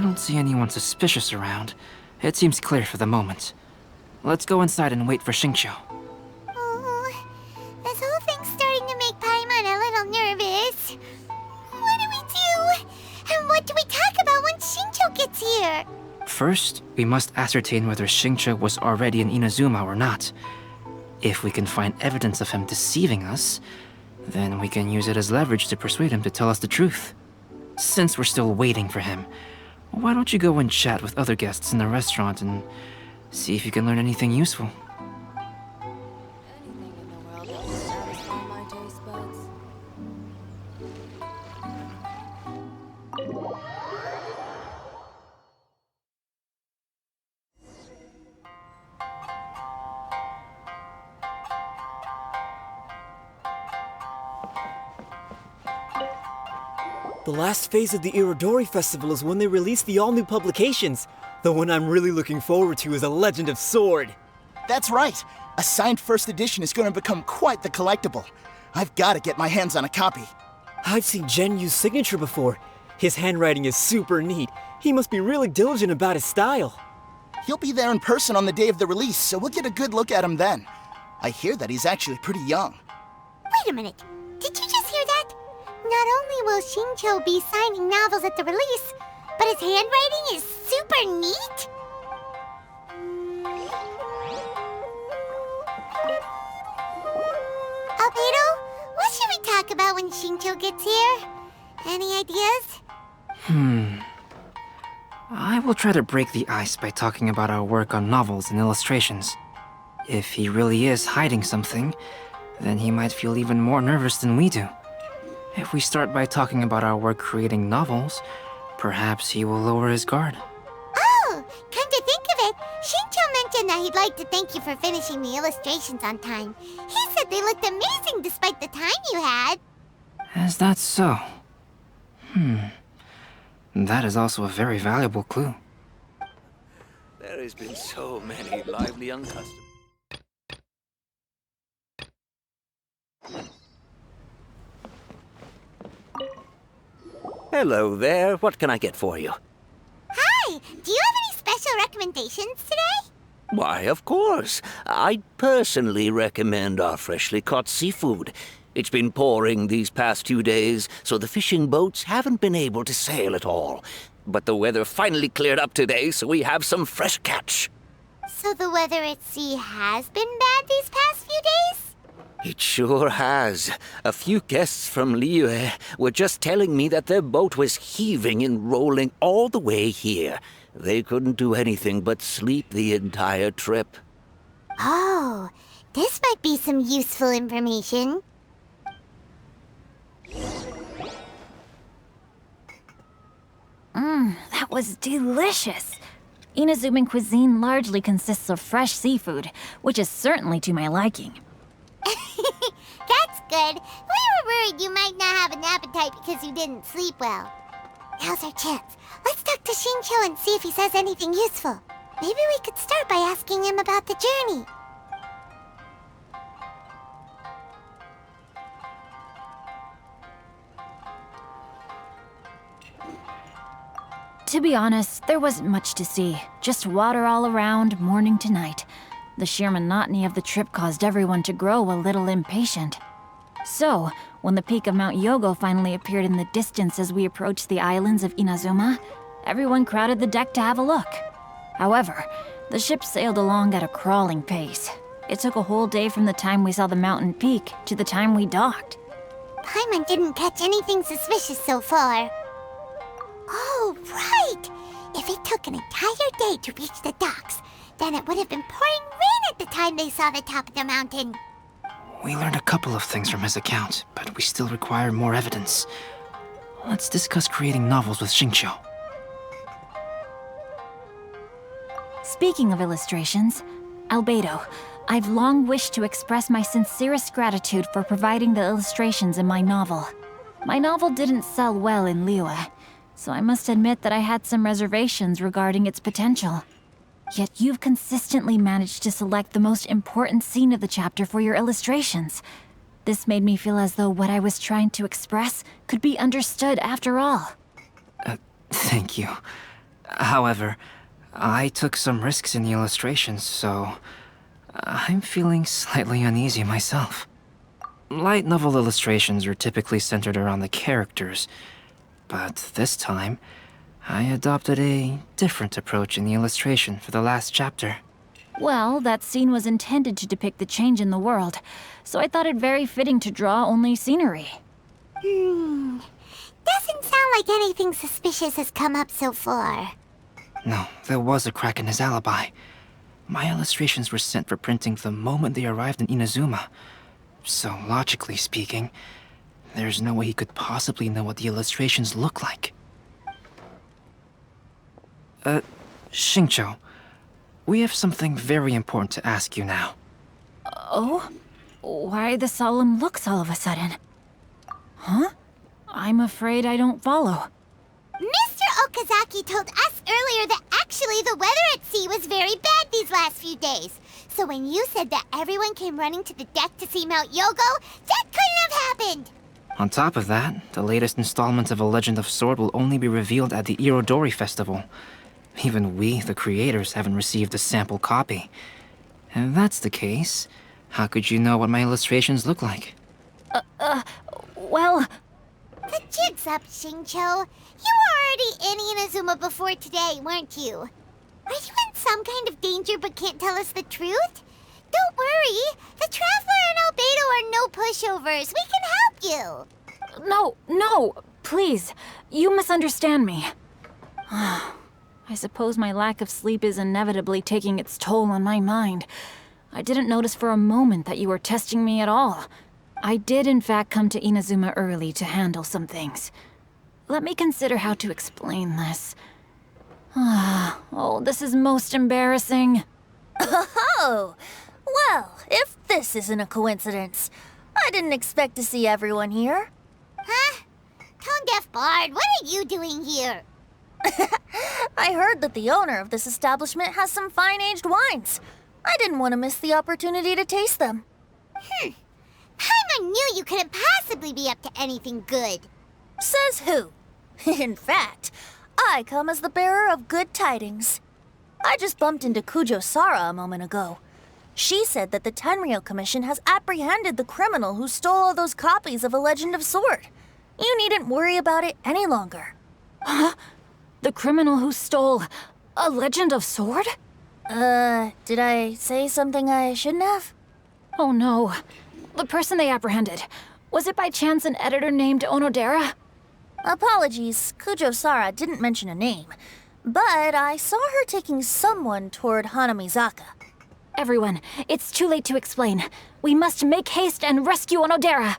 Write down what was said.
don't see anyone suspicious around. It seems clear for the moment. Let's go inside and wait for Xingqiu. Oh, this whole thing's starting to make Paimon a little nervous. What do we do? And what do we talk about when Xingqiu gets here? First, we must ascertain whether Xingqiu was already in Inazuma or not. If we can find evidence of him deceiving us, then we can use it as leverage to persuade him to tell us the truth. Since we're still waiting for him, why don't you go and chat with other guests in the restaurant and see if you can learn anything useful? Anything in the world that will satisfy my taste buds. The last phase of the Iodori Festival is when they release the all-new publications. The one I'm really looking forward to is A Legend of Sword. That's right. A signed first edition is going to become quite the collectible. I've got to get my hands on a copy. I've seen Genyu's signature before. His handwriting is super neat. He must be really diligent about his style. He'll be there in person on the day of the release, so we'll get a good look at him then. I hear that he's actually pretty young. Wait a minute. Did you just hear that? Not only will Xingqiu be signing novels at the release, but his handwriting is super neat? Albedo, what should we talk about when Xingqiu gets here? Any ideas? I will try to break the ice by talking about our work on novels and illustrations. If he really is hiding something, then he might feel even more nervous than we do. If we start by talking about our work creating novels, perhaps he will lower his guard. Oh, come to think of it, Xingqiu mentioned that he'd like to thank you for finishing the illustrations on time. He said they looked amazing despite the time you had. Is that so? That is also a very valuable clue. There has been so many lively young customers. Hello there. What can I get for you? Hi, do you have any special recommendations today? Why, of course. I'd personally recommend our freshly caught seafood. It's been pouring these past 2 days, so the fishing boats haven't been able to sail at all. But the weather finally cleared up today, so we have some fresh catch. So the weather at sea has been bad these past few days? It sure has. A few guests from Liyue were just telling me that their boat was heaving and rolling all the way here. They couldn't do anything but sleep the entire trip. Oh, this might be some useful information. That was delicious. Inazuman cuisine largely consists of fresh seafood, which is certainly to my liking. That's good. We were worried you might not have an appetite because you didn't sleep well. Now's our chance. Let's talk to Xingqiu and see if he says anything useful. Maybe we could start by asking him about the journey. To be honest, there wasn't much to see. Just water all around, morning to night. The sheer monotony of the trip caused everyone to grow a little impatient. So, when the peak of Mount Yogo finally appeared in the distance as we approached the islands of Inazuma, everyone crowded the deck to have a look. However, the ship sailed along at a crawling pace. It took a whole day from the time we saw the mountain peak to the time we docked. Paimon didn't catch anything suspicious so far. Oh, right! If it took an entire day to reach the docks, then it would have been pouring rain at the time they saw the top of the mountain. We learned a couple of things from his account, but we still require more evidence. Let's discuss creating novels with Xingqiu. Speaking of illustrations, Albedo, I've long wished to express my sincerest gratitude for providing the illustrations in my novel. My novel didn't sell well in Liyue, so I must admit that I had some reservations regarding its potential. Yet you've consistently managed to select the most important scene of the chapter for your illustrations. This made me feel as though what I was trying to express could be understood after all. Thank you. However, I took some risks in the illustrations, so I'm feeling slightly uneasy myself. Light novel illustrations are typically centered around the characters, but this time, I adopted a different approach in the illustration for the last chapter. Well, that scene was intended to depict the change in the world, so I thought it very fitting to draw only scenery. Doesn't sound like anything suspicious has come up so far. No, there was a crack in his alibi. My illustrations were sent for printing the moment they arrived in Inazuma. So, logically speaking, there's no way he could possibly know what the illustrations look like. Xingqiu, we have something very important to ask you now. Oh? Why the solemn looks all of a sudden? Huh? I'm afraid I don't follow. Mr. Okazaki told us earlier that actually the weather at sea was very bad these last few days. So when you said that everyone came running to the deck to see Mount Yogo, that couldn't have happened! On top of that, the latest installment of A Legend of Sword will only be revealed at the Iodori festival. Even we, the creators, haven't received a sample copy. If that's the case, how could you know what my illustrations look like? Well, The jig's up, Xingqiu. You were already in Inazuma before today, weren't you? Are you in some kind of danger but can't tell us the truth? Don't worry. The Traveler and Albedo are no pushovers. We can help you. no, please. You misunderstand me. I suppose my lack of sleep is inevitably taking its toll on my mind. I didn't notice for a moment that you were testing me at all. I did in fact come to Inazuma early to handle some things. Let me consider how to explain this. Oh, this is most embarrassing. Oh, well, if this isn't a coincidence, I didn't expect to see everyone here. Huh? Tone-deaf Bard, what are you doing here? I heard that the owner of this establishment has some fine-aged wines. I didn't want to miss the opportunity to taste them. Paimon knew you couldn't possibly be up to anything good. Says who? In fact, I come as the bearer of good tidings. I just bumped into Kujo Sara a moment ago. She said that the Tenryou Commission has apprehended the criminal who stole all those copies of A Legend of Sword. You needn't worry about it any longer. The criminal who stole A Legend of Sword? Did I say something I shouldn't have? Oh no. The person they apprehended. Was it by chance an editor named Onodera? Apologies, Kujo Sara didn't mention a name. But I saw her taking someone toward Hanamizaka. Everyone, it's too late to explain. We must make haste and rescue Onodera.